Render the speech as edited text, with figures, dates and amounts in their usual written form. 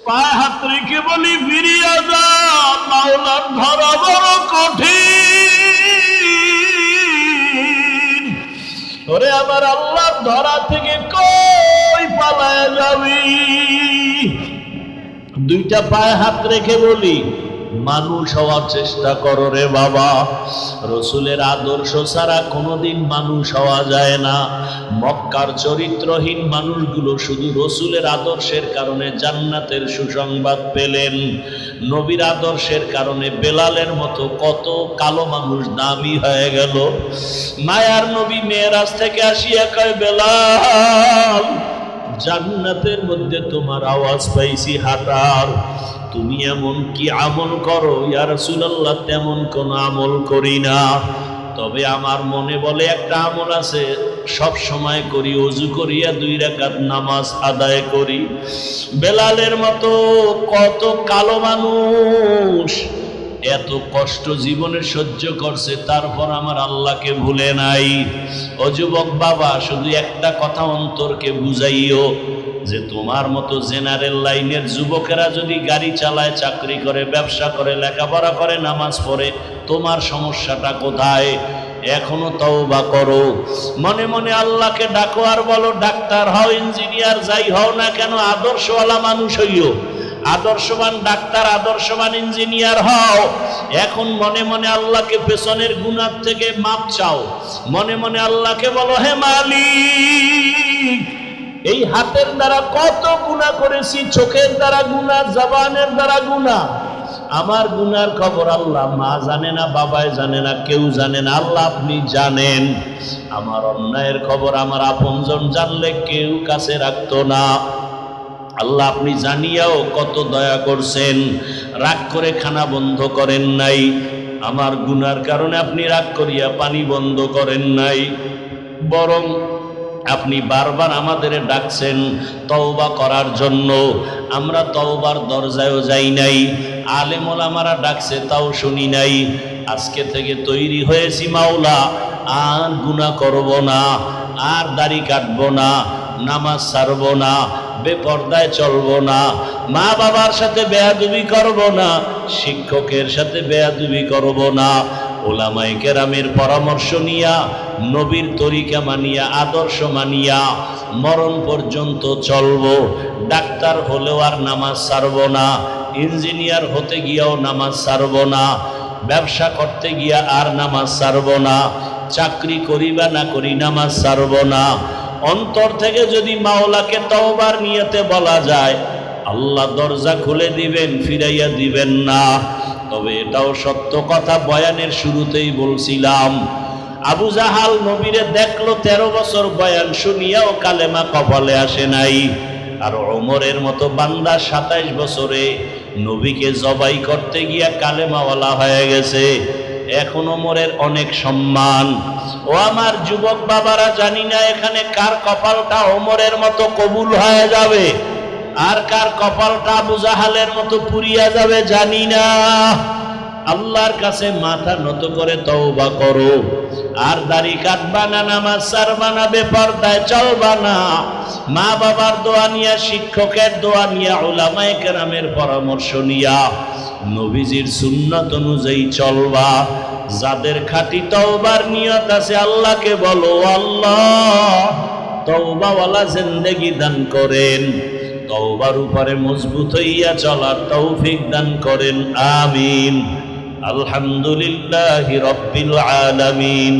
পায়ে হাত রেখে বলি ফিরিয়া যা, মাওলার ধরা বড় কঠিন। ওরে আমার আল্লাহর ধরা থেকে কই পালায় যাবি? দুইটা পায়ে হাত রেখে বলি মানুষ হওয়ার চেষ্টা করো রে বাবা। রসুলের আদর্শ ছাড়া কোনোদিন মানুষ হওয়া যায় না। মক্কার চরিত্রহীন মানুষগুলো শুধু রসুলের আদর্শের কারণে জান্নাতের সুসংবাদ পেলেন। নবীর আদর্শের কারণে বেলালের মতো কত কালো মানুষ দামি হয়ে গেল। মায়ার নবী মেরাজ থেকে আসিয়া কয়, বেলাল, জান্নাতের মধ্যে তোমার আওয়াজ পাইছি হাঁটার, তুমি এমন কি আমল করো? ইয়া রাসূলুল্লাহ, তেমন কোন আমল করি না, তবে আমার মনে বলে একটা আমল আছে, সব সময় করি, ওযু করিয়া 2 রাকাত নামাজ আদায় করি। বেলালের মতো কত কালো মানুষ এত কষ্ট জীবনে সহ্য করছে, তারপর আমার আল্লাহকে ভুলে নাই। ও যুবক বাবা, শুধু একটা কথা অন্তরকে বুঝাইও যে তোমার মতো জেনারেল লাইনের যুবকেরা যদি গাড়ি চালায়, চাকরি করে, ব্যবসা করে, লেখাপড়া করে, নামাজ পড়ে, তোমার সমস্যাটা কোথায়? এখনো তওবা করো, মনে মনে আল্লাহকে ডাকো, আর বলো ডাক্তার হও, ইঞ্জিনিয়ার যাই হও না কেন, আদর্শওয়ালা মানুষ হইও, আদর্শবান ডাক্তার, আদর্শবান ইঞ্জিনিয়ার হও। এখন মনে মনে আল্লাহকে পেছনের গুনাহ থেকে মাপ চাও, মনে মনে আল্লাহকে বলো, হে মালিক, এই হাতের দ্বারা কত গুনাহ করেছি, চোখের দ্বারা গুনাহ, জবানের দ্বারা গুনাহ, আমার গুনার খবর আল্লাহ মা জানে না, বাবাই জানে না, কেউ জানে না, আল্লাহ আপনি জানেন। আমার অন্যায়ের খবর আমার আপনজন জানলে কেউ কাছে রাখতো না, আল্লাহ আপনি জানিয়াও কত দয়া করছেন, রাগ করে খানা বন্ধ করেন নাই, আমার গুনার কারণে আপনি রাগ করিয়া পানি বন্ধ করেন নাই, বরং আপনি বারবার আমাদের ডাকছেন তওবা করার জন্য। আমরা তওবার দরজায়ও যাই নাই, আলেম ওলামারা ডাকছে তাও শুনি নাই। আজকে থেকে তৈরি হয়েছি মাওলা, আর গুনাহ করব না, আর দাড়ি কাটবো না, নামাজ ছাড়বো না, বেপর্দায় চলবো না, মা বাবার সাথে বেয়াদবি করব না, শিক্ষকের সাথে বেয়াদবি করব না, ওলামায়ে কেরামের পরামর্শ নিয়া, নবীর তরিকা মানিয়া, আদর্শ মানিয়া মরণ পর্যন্ত চলবো। ডাক্তার হলেও আর নামাজ ছাড়ব না, ইঞ্জিনিয়ার হতে গিয়াও নামাজ ছাড়ব না, ব্যবসা করতে গিয়া আর নামাজ ছাড়ব না, চাকরি করি বা না করি নামাজ ছাড়ব না। অন্তর থেকে যদি মাওলাকে তওবার নিয়তে বলা যায়, আল্লাহ দরজা খুলে দিবেন, ফিরাইয়া দিবেন না। তবে এটাও সত্য কথা, বয়ানের শুরুতেই বলছিলাম, আবু জাহাল নবীরে দেখলো, 13 বছর বয়ান শুনিয়াও কালেমা কপালে আসে নাই। আর ওমরের মতো বান্দা 27 বছরে নবীকে জবাই করতে গিয়া কালেমাওয়ালা হয়ে গেছে। এখন ওমরের অনেক সম্মান। ও আমার যুবক বাবারা, জানি না এখানে কার কপালটা ওমরের মতো কবুল হয়ে যাবে, আর কার কপালটা আবু জাহালের মতো পুড়িয়া যাবে জানি না। আল্লাহর কাছে মাথা নত করে তওবা করো, আর দাড়ি কাটবা না, নামাজ ছাড়বা না, বেপরদায় চলবা না, মা বাবার দোয়া নিয়া, শিক্ষকের দোয়া নিয়া, উলামায়ে কেরামের পরামর্শ নিয়া নবীজির সুন্নাত অনুযায়ী চলবা। যাদের খাঁটি তওবার নিয়ত আছে, আল্লাহকে বলো, আল্লাহ তওবাওয়ালা জিন্দেগি দান করেন, তওবার উপরে মজবুত হইয়া চলার তৌফিক দান করেন, আমিন। আলহামদুলিল্লাহি রাব্বিল আলামিন।